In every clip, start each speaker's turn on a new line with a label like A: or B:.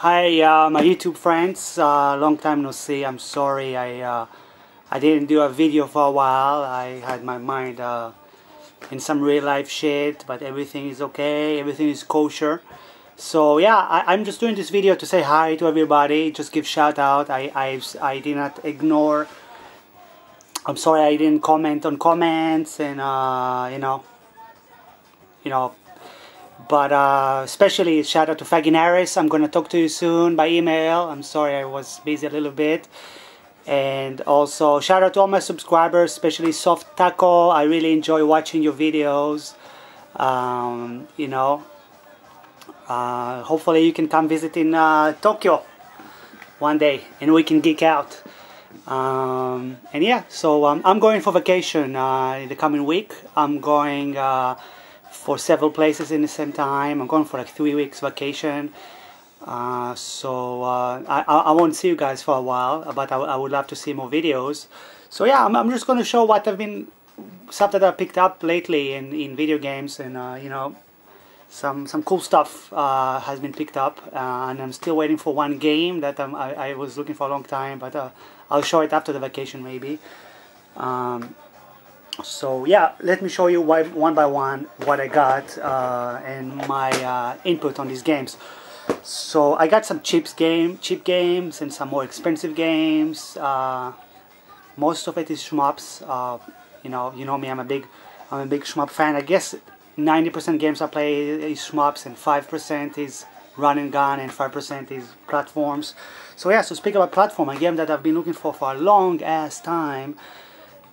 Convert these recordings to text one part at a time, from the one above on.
A: Hi, my YouTube friends. Long time no see. I'm sorry I didn't do a video for a while. I had my mind in some real life shit, but everything is okay. Everything is kosher. So yeah, I'm just doing this video to say hi to everybody. Just give shout out. I did not ignore. I'm sorry I didn't comment on comments and you know. But especially shout out to Faginaris. I'm gonna talk to you soon by email. I'm sorry I was busy a little bit. And also shout out to all my subscribers, especially Soft Taco. I really enjoy watching your videos. Hopefully you can come visit in Tokyo one day and we can geek out. And yeah, so I'm going for vacation in the coming week. I'm going for several places in the same time. I'm going for like 3 weeks vacation. I won't see you guys for a while, but I would love to see more videos. So yeah, I'm just going to show what stuff that I picked up lately in video games, and some cool stuff has been picked up, and I'm still waiting for one game that I was looking for a long time, but I'll show it after the vacation maybe. So yeah, let me show you one by one what I got and my input on these games. So I got some cheap games and some more expensive games. Most of it is shmups. You know me, I'm a big shmup fan. I guess 90% games I play is shmups, and 5% is run and gun, and 5% is platforms. So yeah, so speaking about platform, a game that I've been looking for a long ass time.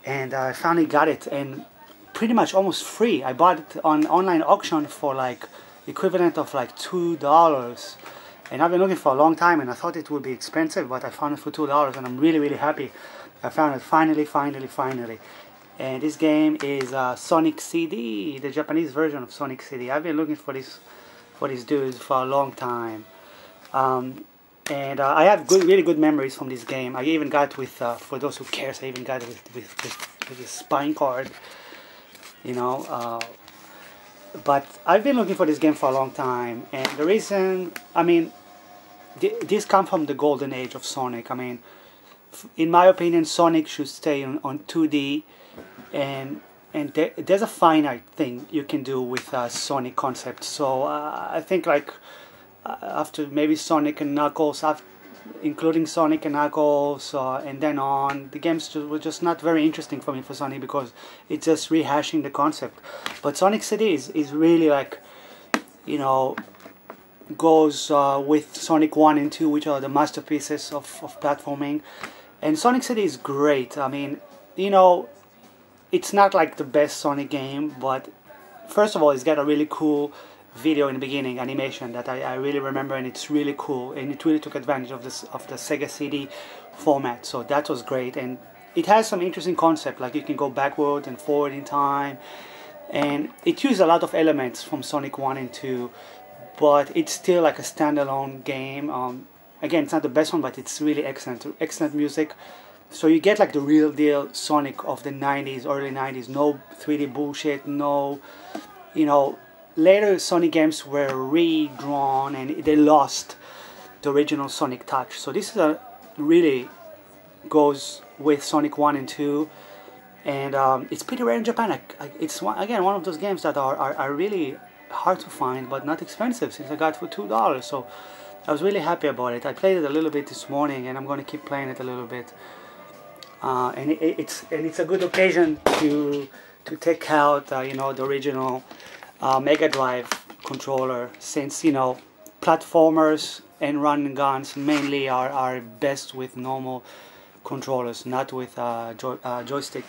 A: And I finally got it, and pretty much almost free. I bought it on online auction for like equivalent of like $2, and I've been looking for a long time, and I thought it would be expensive, but I found it for $2, and I'm really happy. I found it finally. And this game is Sonic CD, the Japanese version of Sonic CD. I've been looking for this dude for a long time. And I have really good memories from this game. I even got with, for those who cares, I even got it with the spine card, but I've been looking for this game for a long time, and the reason, this comes from the golden age of Sonic. In my opinion, Sonic should stay on 2D, and there's a finite thing you can do with Sonic concept. So I think like, after maybe Sonic and Knuckles, including Sonic and Knuckles, and then on, the games were just not very interesting for me for Sonic, because it's just rehashing the concept. But Sonic CD is really like, goes with Sonic 1 and 2, which are the masterpieces of platforming. And Sonic CD is great. It's not like the best Sonic game, but first of all, it's got a really cool video in the beginning, animation that I really remember, and it's really cool, and it really took advantage of the Sega CD format, so that was great. And it has some interesting concept, like you can go backward and forward in time, and it used a lot of elements from Sonic 1 and 2, but it's still like a standalone game. Again, it's not the best one, but it's really excellent music. So you get like the real deal Sonic of the 90s, early 90s, no 3D bullshit, no, later Sonic games were redrawn and they lost the original Sonic touch. So this is really goes with Sonic 1 and 2, and it's pretty rare in Japan. It's again one of those games that are really hard to find, but not expensive, since I got it for $2. So I was really happy about it. I played it a little bit this morning, and I'm going to keep playing it a little bit. And it's a good occasion to take out the original Mega Drive controller, since platformers and run and guns mainly are best with normal controllers, not with joysticks.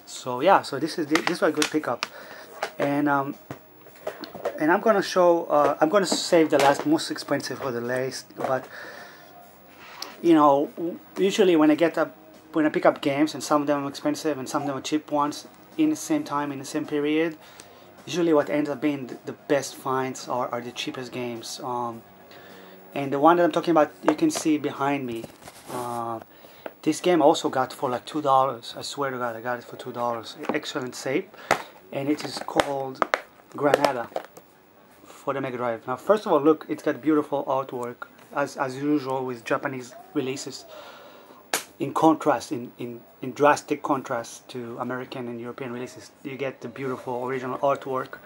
A: So yeah, so this was a good pickup, and I'm gonna show. I'm gonna save the most expensive for the last, but usually when I pick up games, and some of them are expensive and some of them are cheap ones, in the same time, in the same period, usually what ends up being the best finds are the cheapest games. And the one that I'm talking about, you can see behind me. This game also got for like $2. I swear to God, I got it for $2. Excellent shape, and it is called Granada for the Mega Drive. Now, first of all, look, it's got beautiful artwork, as usual with Japanese releases. In contrast, in drastic contrast to American and European releases, you get the beautiful original artwork.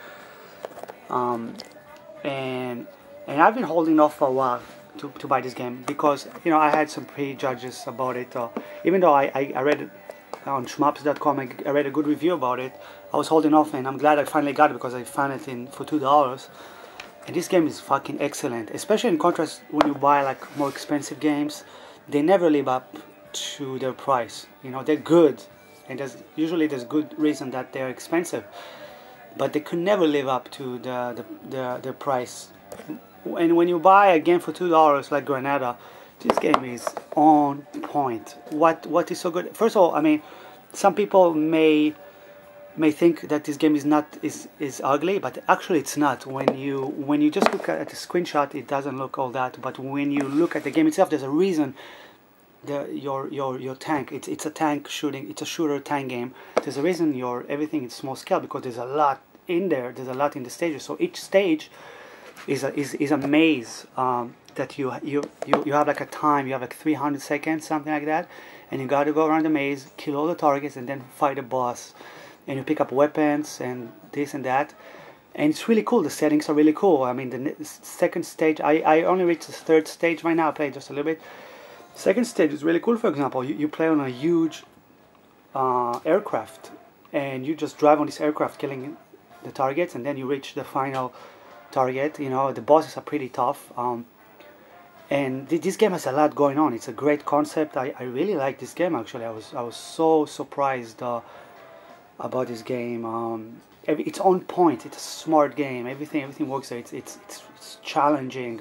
A: And I've been holding off for a while to buy this game because, you know, I had some prejudges about it. Even though I read it on shmups.com, I read a good review about it, I was holding off, and I'm glad I finally got it because I found it for $2. And this game is fucking excellent, especially in contrast when you buy like more expensive games. They never live up to their price. You know, they're good, and there's good reason that they're expensive, but they could never live up to the price. And when you buy a game for $2 like Granada, this game is on point. What is so good? First of all, I mean, some people may think that this game is ugly, but actually it's not. When you just look at the screenshot, it doesn't look all that. But when you look at the game itself, there's a reason. Your tank, it's a tank shooting, it's a shooter tank game. There's a reason everything is small scale, because there's a lot in there. There's a lot in the stages. So each stage is a maze that you have like a time. You have like 300 seconds, something like that, and you got to go around the maze, kill all the targets, and then fight a boss. And you pick up weapons and this and that, and it's really cool. The settings are really cool. I mean, the second stage, I only reached the third stage right now. I played just a little bit. Second stage is really cool. For example, you play on a huge aircraft, and you just drive on this aircraft killing the targets, and then you reach the final target. You know, the bosses are pretty tough, and this game has a lot going on. It's a great concept. I really like this game, actually. I was so surprised about this game. It's on point. It's a smart game. Everything works there. It's challenging,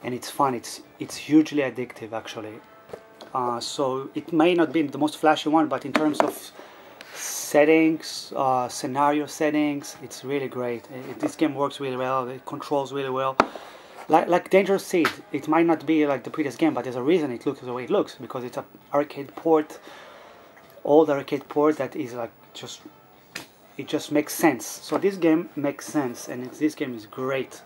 A: and it's fun. It's hugely addictive, actually. So it may not be the most flashy one, but in terms of settings, scenario settings, it's really great. This game works really well. It controls really well. Like Dangerous Seed, it might not be like the previous game, but there's a reason it looks the way it looks, because it's an arcade port, old arcade port that is like it just makes sense. So this game makes sense, and this game is great,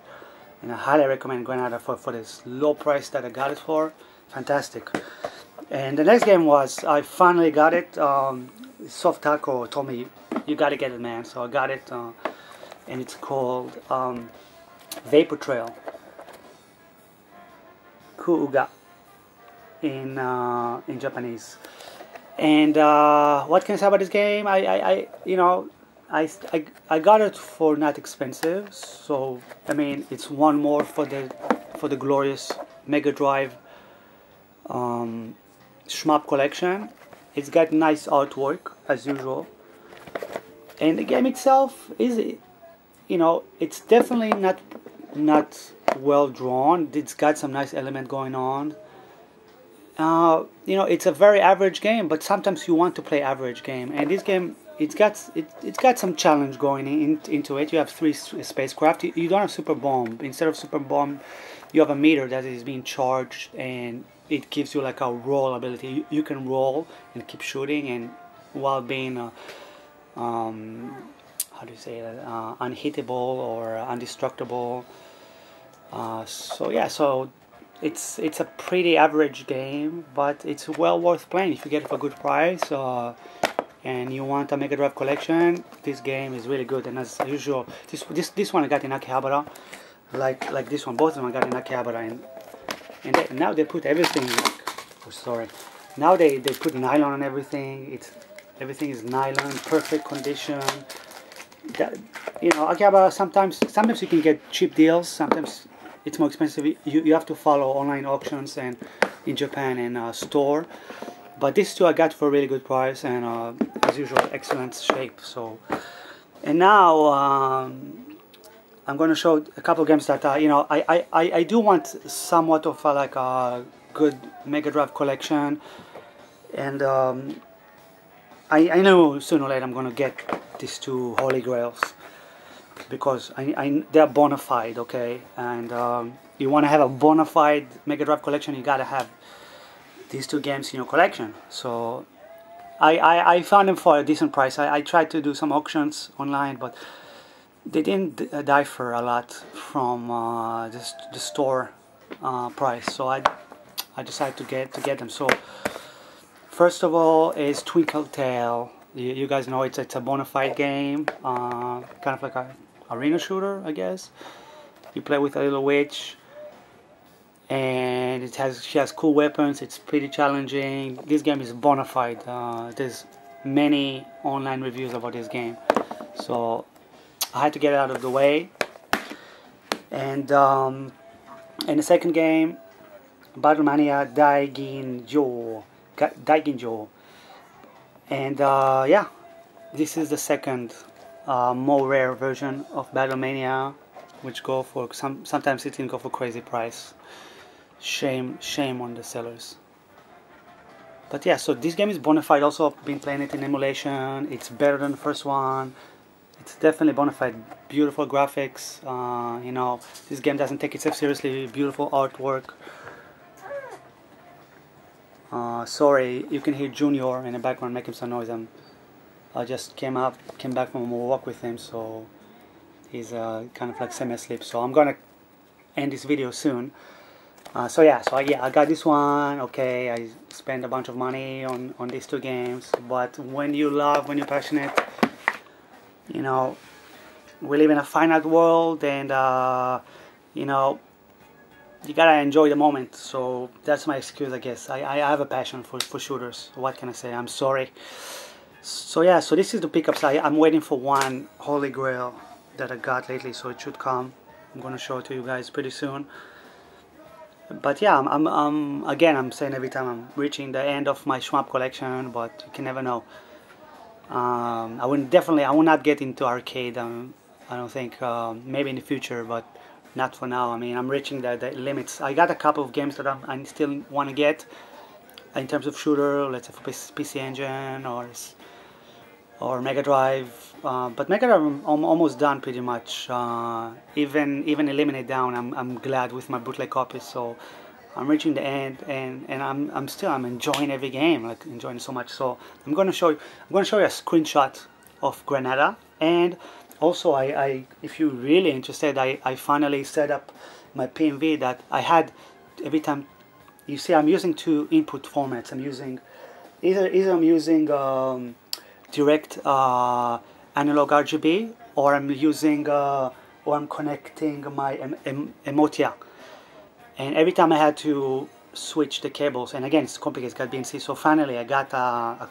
A: and I highly recommend Granada for this low price that I got it for. Fantastic. And the next game was, I finally got it. Soft Taco told me, you gotta get it, man. So I got it, and it's called Vapor Trail Kuuga in Japanese. And what can I say about this game? I got it for not expensive. So I mean, it's one more for the glorious Mega Drive shmup collection. It's got nice artwork as usual, and the game itself is, it's definitely not well drawn. It's got some nice element going on. It's a very average game, but sometimes you want to play average game, and this game, it's got some challenge going into it. You have 3 spacecraft. You don't have super bomb. Instead of super bomb, you have a meter that is being charged, and it gives you like a roll ability. You can roll and keep shooting, and while being how do you say that, unhittable or indestructible. So it's a pretty average game, but it's well worth playing if you get it for a good price. And you want a Mega Drive collection, this game is really good. And as usual, this one I got in Akihabara, like this one. Both of them I got in Akihabara, and now they put everything. Now they put nylon on everything. Everything is nylon, perfect condition. Akihabara, sometimes you can get cheap deals. Sometimes it's more expensive. You have to follow online auctions and in Japan and store. But these two I got for a really good price, and as usual, excellent shape. So, and now I'm going to show a couple of games that I do want somewhat of like a good Mega Drive collection, and I know sooner or later I'm going to get these two Holy Grails, because they're bona fide, okay? And you want to have a bona fide Mega Drive collection, you got to have these two games in your collection. So I found them for a decent price. I tried to do some auctions online, but they didn't differ a lot from the store price, so I decided to get them. So first of all is Twinkle Tail. You guys know it's a bona fide game, kind of like a arena shooter, I guess. You play with a little witch, and she has cool weapons. It's pretty challenging. This game is bona fide. There's many online reviews about this game, so I had to get it out of the way. And the second game, Battlemania Daiginjo. And yeah, this is the second more rare version of Battlemania, which go for sometimes it can go for crazy price. Shame on the sellers. But yeah, so this game is bona fide. Also been playing it in emulation. It's better than the first one. It's definitely bona fide. Beautiful graphics. You know, this game doesn't take itself seriously. Beautiful artwork. Sorry, you can hear Junior in the background making some noise. I just came back from a walk with him, so he's kind of like semi-asleep. So I'm gonna end this video soon. So I got this one. Okay, I spent a bunch of money on these two games, but when you're passionate, you know, we live in a finite world, and you know, you gotta enjoy the moment. So that's my excuse, I guess. I have a passion for shooters. What can I say? I'm sorry. So yeah, so this is the pickups. I'm waiting for one holy grail that I got lately, so it should come. I'm gonna show it to you guys pretty soon. But yeah, I'm saying every time I'm reaching the end of my Schwab collection, but you can never know. I will not get into arcade. I don't think. Maybe in the future, but not for now. I mean, I'm reaching the limits. I got a couple of games that I still want to get in terms of shooter. Let's say for PC Engine or Mega Drive. But Mega Drive I'm almost done pretty much. Even Eliminate Down, I'm glad with my bootleg copies. So I'm reaching the end, and I'm enjoying every game, like enjoying it so much. So I'm gonna show you a screenshot of Granada, and also if you're really interested, I finally set up my PMV that I had every time. You see, I'm using two input formats. I'm using either I'm using direct analog RGB, or I'm connecting my Emotia. And every time I had to switch the cables, and again, it's complicated, it's got BNC. So finally, I got a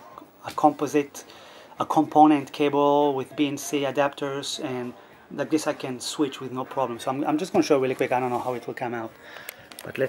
A: component cable with BNC adapters, and like this I can switch with no problem. So I'm just going to show you really quick. I don't know how it will come out, but let's